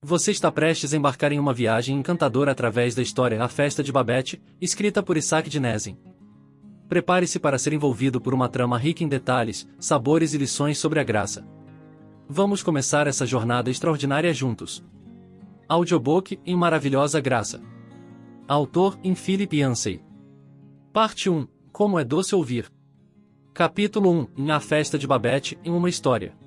Você está prestes a embarcar em uma viagem encantadora através da história A Festa de Babette, escrita por Isaac Dinesen. Prepare-se para ser envolvido por uma trama rica em detalhes, sabores e lições sobre a graça. Vamos começar essa jornada extraordinária juntos. Audiobook em Maravilhosa Graça. Autor em Philip Yancey. Parte 1. Como é doce ouvir. Capítulo 1. Em A Festa de Babette, em uma história.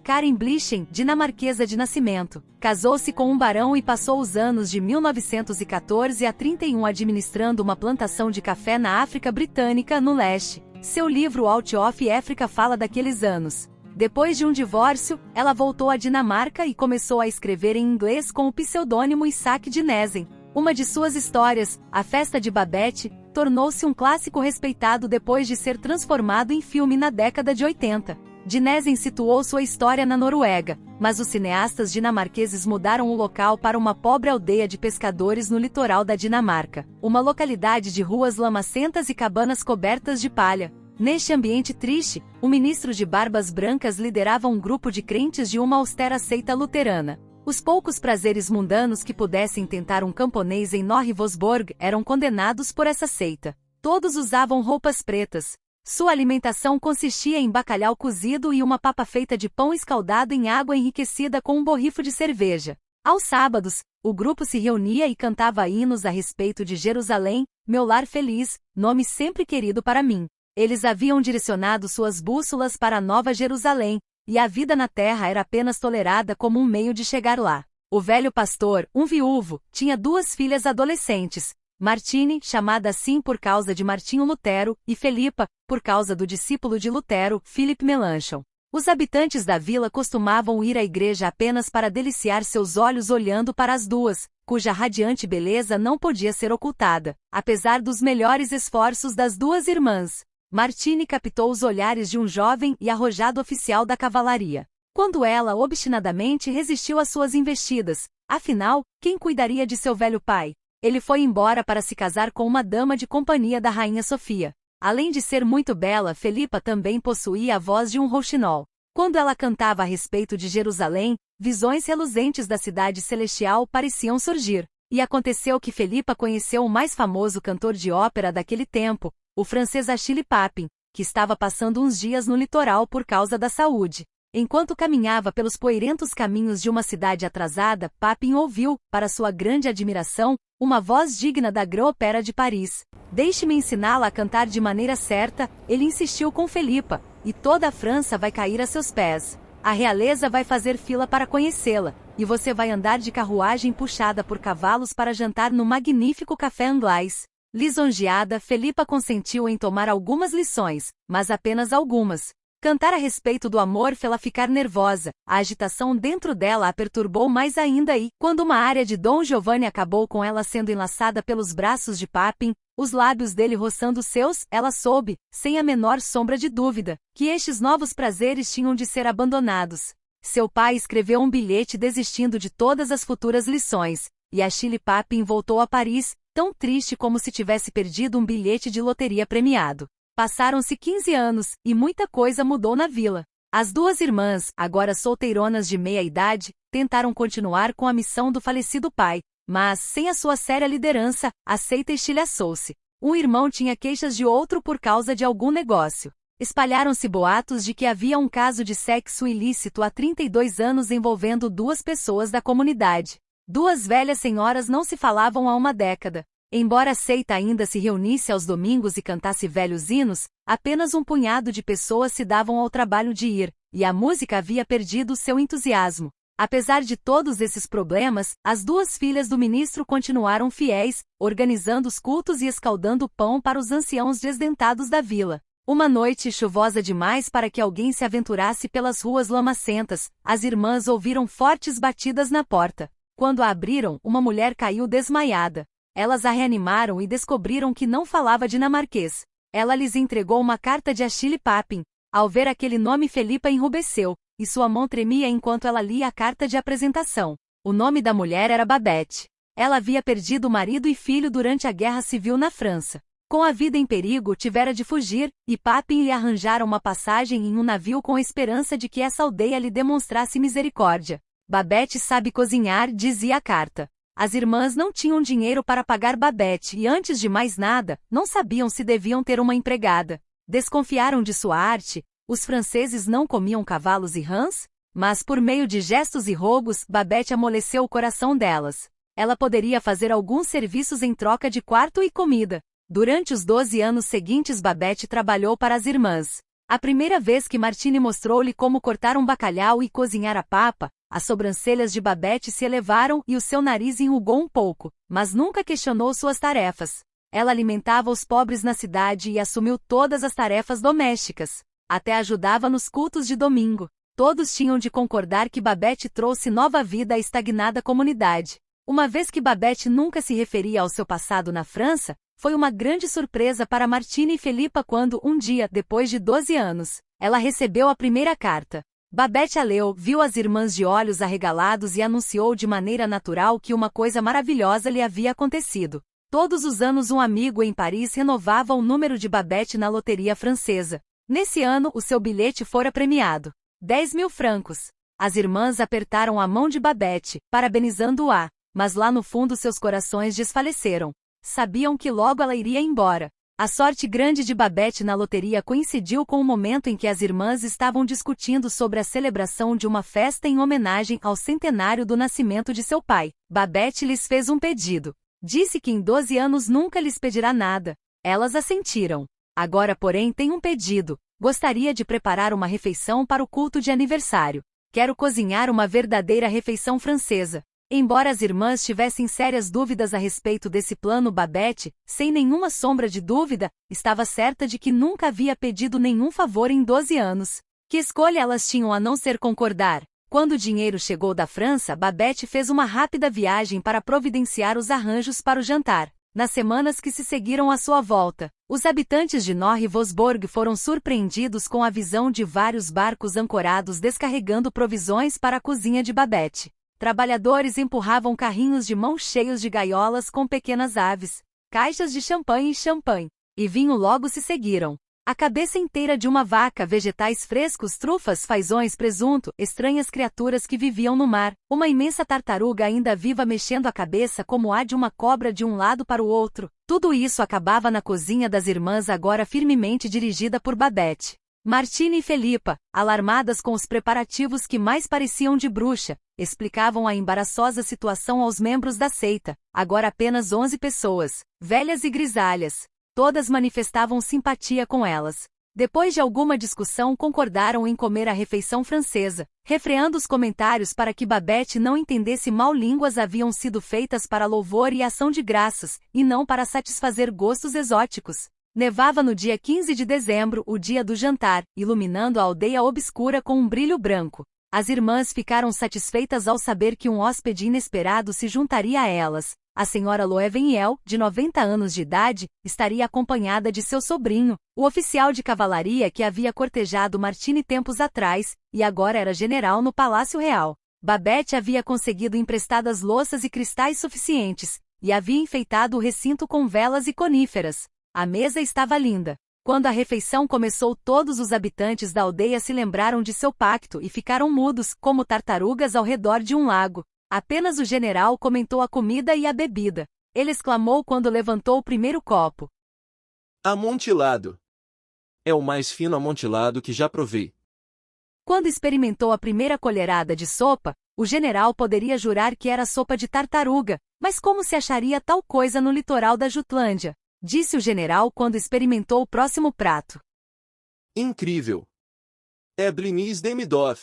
Karen Blichen, dinamarquesa de nascimento, casou-se com um barão e passou os anos de 1914 a 31 administrando uma plantação de café na África Britânica, no leste. Seu livro Out of Africa fala daqueles anos. Depois de um divórcio, ela voltou à Dinamarca e começou a escrever em inglês com o pseudônimo Isaac Dinesen. Uma de suas histórias, A Festa de Babette, tornou-se um clássico respeitado depois de ser transformado em filme na década de 80. Dinesen situou sua história na Noruega, mas os cineastas dinamarqueses mudaram o local para uma pobre aldeia de pescadores no litoral da Dinamarca, uma localidade de ruas lamacentas e cabanas cobertas de palha. Neste ambiente triste, o ministro de barbas brancas liderava um grupo de crentes de uma austera seita luterana. Os poucos prazeres mundanos que pudessem tentar um camponês em Norrivosborg eram condenados por essa seita. Todos usavam roupas pretas. Sua alimentação consistia em bacalhau cozido e uma papa feita de pão escaldado em água enriquecida com um borrifo de cerveja. Aos sábados, o grupo se reunia e cantava hinos a respeito de Jerusalém, meu lar feliz, nome sempre querido para mim. Eles haviam direcionado suas bússolas para a Nova Jerusalém, e a vida na terra era apenas tolerada como um meio de chegar lá. O velho pastor, um viúvo, tinha duas filhas adolescentes, Martine, chamada assim por causa de Martinho Lutero, e Felipa, por causa do discípulo de Lutero, Philip Melanchthon. Os habitantes da vila costumavam ir à igreja apenas para deliciar seus olhos olhando para as duas, cuja radiante beleza não podia ser ocultada, apesar dos melhores esforços das duas irmãs. Martine captou os olhares de um jovem e arrojado oficial da cavalaria. Quando ela obstinadamente resistiu às suas investidas, afinal, quem cuidaria de seu velho pai? Ele foi embora para se casar com uma dama de companhia da rainha Sofia. Além de ser muito bela, Felipa também possuía a voz de um rouxinol. Quando ela cantava a respeito de Jerusalém, visões reluzentes da cidade celestial pareciam surgir. E aconteceu que Felipa conheceu o mais famoso cantor de ópera daquele tempo, o francês Achille Papin, que estava passando uns dias no litoral por causa da saúde. Enquanto caminhava pelos poeirentos caminhos de uma cidade atrasada, Papin ouviu, para sua grande admiração, uma voz digna da Grand Opera de Paris. Deixe-me ensiná-la a cantar de maneira certa, ele insistiu com Felipa, e toda a França vai cair a seus pés. A realeza vai fazer fila para conhecê-la, e você vai andar de carruagem puxada por cavalos para jantar no magnífico café anglais. Lisonjeada, Felipa consentiu em tomar algumas lições, mas apenas algumas. Cantar a respeito do amor fê-la ficar nervosa, a agitação dentro dela a perturbou mais ainda e, quando uma área de Dom Giovanni acabou com ela sendo enlaçada pelos braços de Papin, os lábios dele roçando os seus, ela soube, sem a menor sombra de dúvida, que estes novos prazeres tinham de ser abandonados. Seu pai escreveu um bilhete desistindo de todas as futuras lições, e Achille Papin voltou a Paris, tão triste como se tivesse perdido um bilhete de loteria premiado. Passaram-se 15 anos, e muita coisa mudou na vila. As duas irmãs, agora solteironas de meia-idade, tentaram continuar com a missão do falecido pai, mas, sem a sua séria liderança, a seita estilhaçou-se. Um irmão tinha queixas de outro por causa de algum negócio. Espalharam-se boatos de que havia um caso de sexo ilícito há 32 anos envolvendo duas pessoas da comunidade. Duas velhas senhoras não se falavam há uma década. Embora a seita ainda se reunisse aos domingos e cantasse velhos hinos, apenas um punhado de pessoas se davam ao trabalho de ir, e a música havia perdido seu entusiasmo. Apesar de todos esses problemas, as duas filhas do ministro continuaram fiéis, organizando os cultos e escaldando pão para os anciãos desdentados da vila. Uma noite chuvosa demais para que alguém se aventurasse pelas ruas lamacentas, as irmãs ouviram fortes batidas na porta. Quando a abriram, uma mulher caiu desmaiada. Elas a reanimaram e descobriram que não falava dinamarquês. Ela lhes entregou uma carta de Achille Papin. Ao ver aquele nome, Felipa enrubesceu, e sua mão tremia enquanto ela lia a carta de apresentação. O nome da mulher era Babette. Ela havia perdido marido e filho durante a Guerra Civil na França. Com a vida em perigo, tivera de fugir, e Papin lhe arranjara uma passagem em um navio com a esperança de que essa aldeia lhe demonstrasse misericórdia. Babette sabe cozinhar, dizia a carta. As irmãs não tinham dinheiro para pagar Babette e, antes de mais nada, não sabiam se deviam ter uma empregada. Desconfiaram de sua arte. Os franceses não comiam cavalos e rãs? Mas, por meio de gestos e rogos, Babette amoleceu o coração delas. Ela poderia fazer alguns serviços em troca de quarto e comida. Durante os 12 anos seguintes, Babette trabalhou para as irmãs. A primeira vez que Martini mostrou-lhe como cortar um bacalhau e cozinhar a papa, as sobrancelhas de Babette se elevaram e o seu nariz enrugou um pouco, mas nunca questionou suas tarefas. Ela alimentava os pobres na cidade e assumiu todas as tarefas domésticas. Até ajudava nos cultos de domingo. Todos tinham de concordar que Babette trouxe nova vida à estagnada comunidade. Uma vez que Babette nunca se referia ao seu passado na França, foi uma grande surpresa para Martini e Felipa quando, um dia, depois de 12 anos, ela recebeu a primeira carta. Babette a leu, viu as irmãs de olhos arregalados e anunciou de maneira natural que uma coisa maravilhosa lhe havia acontecido. Todos os anos um amigo em Paris renovava o número de Babette na loteria francesa. Nesse ano, o seu bilhete fora premiado. 10.000 francos. As irmãs apertaram a mão de Babette, parabenizando-a, mas lá no fundo seus corações desfaleceram. Sabiam que logo ela iria embora. A sorte grande de Babette na loteria coincidiu com o momento em que as irmãs estavam discutindo sobre a celebração de uma festa em homenagem ao centenário do nascimento de seu pai. Babette lhes fez um pedido. Disse que em 12 anos nunca lhes pedirá nada. Elas assentiram. Agora, porém, tem um pedido. Gostaria de preparar uma refeição para o culto de aniversário. Quero cozinhar uma verdadeira refeição francesa. Embora as irmãs tivessem sérias dúvidas a respeito desse plano, Babette, sem nenhuma sombra de dúvida, estava certa de que nunca havia pedido nenhum favor em 12 anos. Que escolha elas tinham a não ser concordar? Quando o dinheiro chegou da França, Babette fez uma rápida viagem para providenciar os arranjos para o jantar. Nas semanas que se seguiram à sua volta, os habitantes de Norre-Vosborg foram surpreendidos com a visão de vários barcos ancorados descarregando provisões para a cozinha de Babette. Trabalhadores empurravam carrinhos de mão cheios de gaiolas com pequenas aves, caixas de champanhe e vinho logo se seguiram. A cabeça inteira de uma vaca, vegetais frescos, trufas, fazões, presunto, estranhas criaturas que viviam no mar, uma imensa tartaruga ainda viva mexendo a cabeça como a de uma cobra de um lado para o outro. Tudo isso acabava na cozinha das irmãs agora firmemente dirigida por Babette. Martini e Felipa, alarmadas com os preparativos que mais pareciam de bruxa, explicavam a embaraçosa situação aos membros da seita, agora apenas 11 pessoas, velhas e grisalhas. Todas manifestavam simpatia com elas. Depois de alguma discussão, concordaram em comer a refeição francesa, refreando os comentários para que Babette não entendesse mal. Línguas haviam sido feitas para louvor e ação de graças, e não para satisfazer gostos exóticos. Nevava no dia 15 de dezembro, o dia do jantar, iluminando a aldeia obscura com um brilho branco. As irmãs ficaram satisfeitas ao saber que um hóspede inesperado se juntaria a elas. A senhora Loeveniel, de 90 anos de idade, estaria acompanhada de seu sobrinho, o oficial de cavalaria que havia cortejado Martini tempos atrás, e agora era general no Palácio Real. Babette havia conseguido emprestadas louças e cristais suficientes, e havia enfeitado o recinto com velas e coníferas. A mesa estava linda. Quando a refeição começou, todos os habitantes da aldeia se lembraram de seu pacto e ficaram mudos, como tartarugas ao redor de um lago. Apenas o general comentou a comida e a bebida. Ele exclamou quando levantou o primeiro copo: Amontilado. É o mais fino amontilado que já provei. Quando experimentou a primeira colherada de sopa, o general poderia jurar que era sopa de tartaruga, mas como se acharia tal coisa no litoral da Jutlândia? Disse o general quando experimentou o próximo prato. Incrível. É blinis demidov.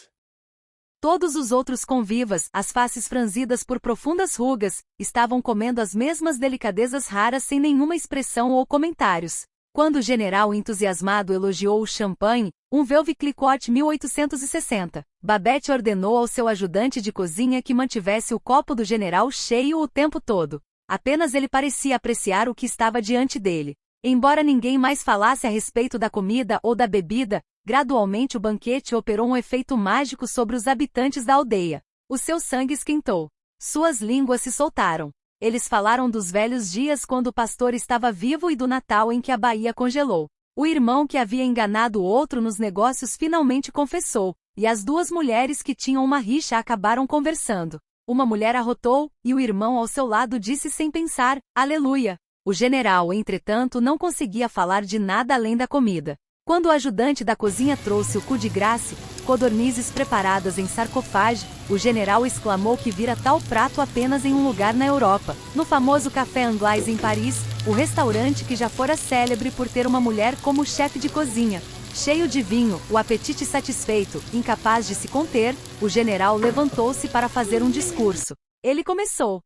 Todos os outros convivas, as faces franzidas por profundas rugas, estavam comendo as mesmas delicadezas raras sem nenhuma expressão ou comentários. Quando o general entusiasmado elogiou o champanhe, um Veuve Clicquot 1860, Babette ordenou ao seu ajudante de cozinha que mantivesse o copo do general cheio o tempo todo. Apenas ele parecia apreciar o que estava diante dele. Embora ninguém mais falasse a respeito da comida ou da bebida, gradualmente o banquete operou um efeito mágico sobre os habitantes da aldeia. O seu sangue esquentou. Suas línguas se soltaram. Eles falaram dos velhos dias quando o pastor estava vivo e do Natal em que a Bahia congelou. O irmão que havia enganado o outro nos negócios finalmente confessou, e as duas mulheres que tinham uma rixa acabaram conversando. Uma mulher arrotou, e o irmão ao seu lado disse sem pensar, aleluia. O general, entretanto, não conseguia falar de nada além da comida. Quando o ajudante da cozinha trouxe o coup de grace, codornizes preparadas em sarcofage, o general exclamou que vira tal prato apenas em um lugar na Europa, no famoso Café Anglais em Paris, o restaurante que já fora célebre por ter uma mulher como chefe de cozinha. Cheio de vinho, o apetite satisfeito, incapaz de se conter, o general levantou-se para fazer um discurso. Ele começou.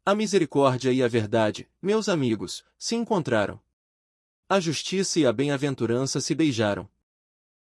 A misericórdia e a verdade, meus amigos, se encontraram. A justiça e a bem-aventurança se beijaram.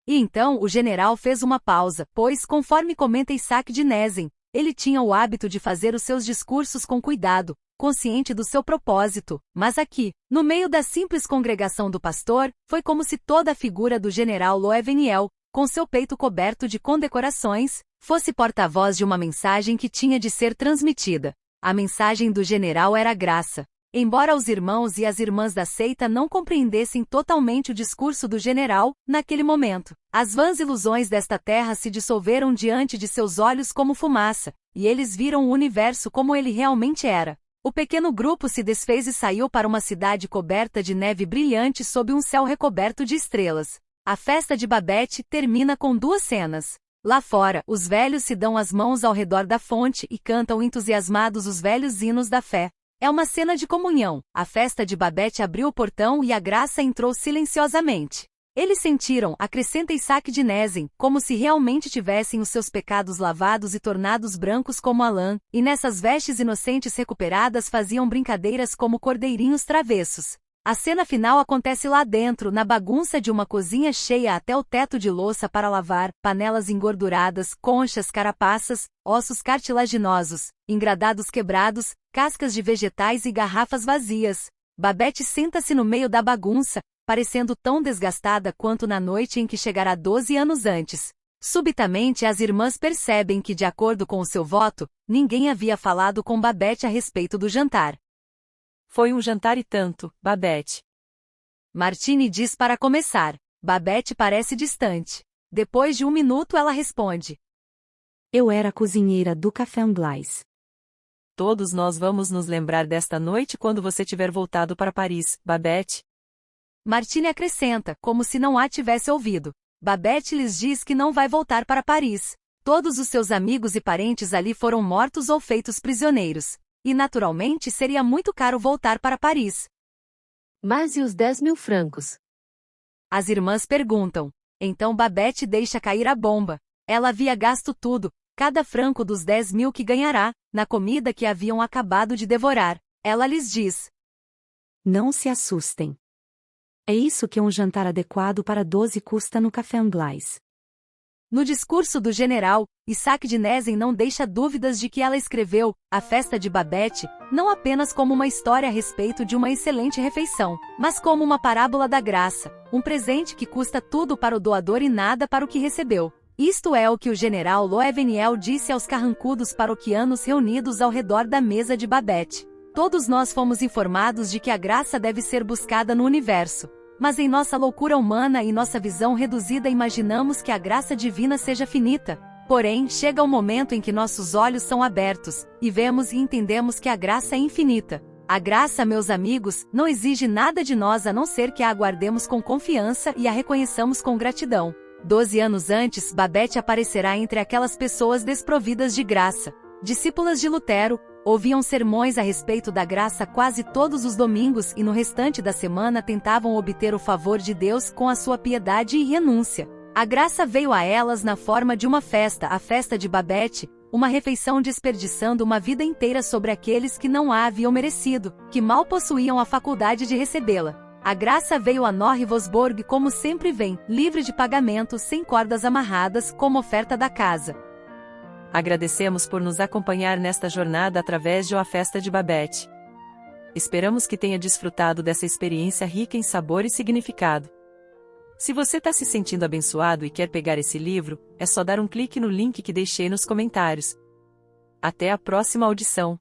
E então o general fez uma pausa, pois, conforme comenta Isaac de Nezen, ele tinha o hábito de fazer os seus discursos com cuidado, consciente do seu propósito, mas aqui, no meio da simples congregação do pastor, foi como se toda a figura do general Loeveniel, com seu peito coberto de condecorações, fosse porta-voz de uma mensagem que tinha de ser transmitida. A mensagem do general era graça. Embora os irmãos e as irmãs da seita não compreendessem totalmente o discurso do general, naquele momento, as vãs ilusões desta terra se dissolveram diante de seus olhos como fumaça, e eles viram o universo como ele realmente era. O pequeno grupo se desfez e saiu para uma cidade coberta de neve brilhante sob um céu recoberto de estrelas. A festa de Babette termina com duas cenas. Lá fora, os velhos se dão as mãos ao redor da fonte e cantam entusiasmados os velhos hinos da fé. É uma cena de comunhão. A festa de Babette abriu o portão e a graça entrou silenciosamente. Eles sentiram, acrescenta Isaac de Nezen, como se realmente tivessem os seus pecados lavados e tornados brancos como a lã, e nessas vestes inocentes recuperadas faziam brincadeiras como cordeirinhos travessos. A cena final acontece lá dentro, na bagunça de uma cozinha cheia até o teto de louça para lavar, panelas engorduradas, conchas, carapaças, ossos cartilaginosos, engradados quebrados, cascas de vegetais e garrafas vazias. Babette senta-se no meio da bagunça, parecendo tão desgastada quanto na noite em que chegara 12 anos antes. Subitamente as irmãs percebem que, de acordo com o seu voto, ninguém havia falado com Babette a respeito do jantar. Foi um jantar e tanto, Babette. Martine diz para começar. Babette parece distante. Depois de um minuto ela responde. Eu era a cozinheira do Café Anglais. Todos nós vamos nos lembrar desta noite quando você tiver voltado para Paris, Babette. Martine acrescenta, como se não a tivesse ouvido. Babette lhes diz que não vai voltar para Paris. Todos os seus amigos e parentes ali foram mortos ou feitos prisioneiros. E naturalmente seria muito caro voltar para Paris. Mas e os 10.000 francos? As irmãs perguntam. Então Babette deixa cair a bomba. Ela havia gasto tudo, cada franco dos 10.000 que ganhará, na comida que haviam acabado de devorar. Ela lhes diz. Não se assustem. É isso que um jantar adequado para 12 custa no Café Anglais. No discurso do general, Isaac de Nezen não deixa dúvidas de que ela escreveu A Festa de Babette, não apenas como uma história a respeito de uma excelente refeição, mas como uma parábola da graça, um presente que custa tudo para o doador e nada para o que recebeu. Isto é o que o general Loeveniel disse aos carrancudos paroquianos reunidos ao redor da mesa de Babette. Todos nós fomos informados de que a graça deve ser buscada no universo. Mas em nossa loucura humana e nossa visão reduzida imaginamos que a graça divina seja finita. Porém, chega o momento em que nossos olhos são abertos, e vemos e entendemos que a graça é infinita. A graça, meus amigos, não exige nada de nós a não ser que a aguardemos com confiança e a reconheçamos com gratidão. 12 anos antes, Babette aparecerá entre aquelas pessoas desprovidas de graça. Discípulas de Lutero, ouviam sermões a respeito da graça quase todos os domingos e no restante da semana tentavam obter o favor de Deus com a sua piedade e renúncia. A graça veio a elas na forma de uma festa, a festa de Babette, uma refeição desperdiçando uma vida inteira sobre aqueles que não a haviam merecido, que mal possuíam a faculdade de recebê-la. A graça veio a Norrivosborg como sempre vem, livre de pagamento, sem cordas amarradas, como oferta da casa. Agradecemos por nos acompanhar nesta jornada através de A Festa de Babette. Esperamos que tenha desfrutado dessa experiência rica em sabor e significado. Se você está se sentindo abençoado e quer pegar esse livro, é só dar um clique no link que deixei nos comentários. Até a próxima audição!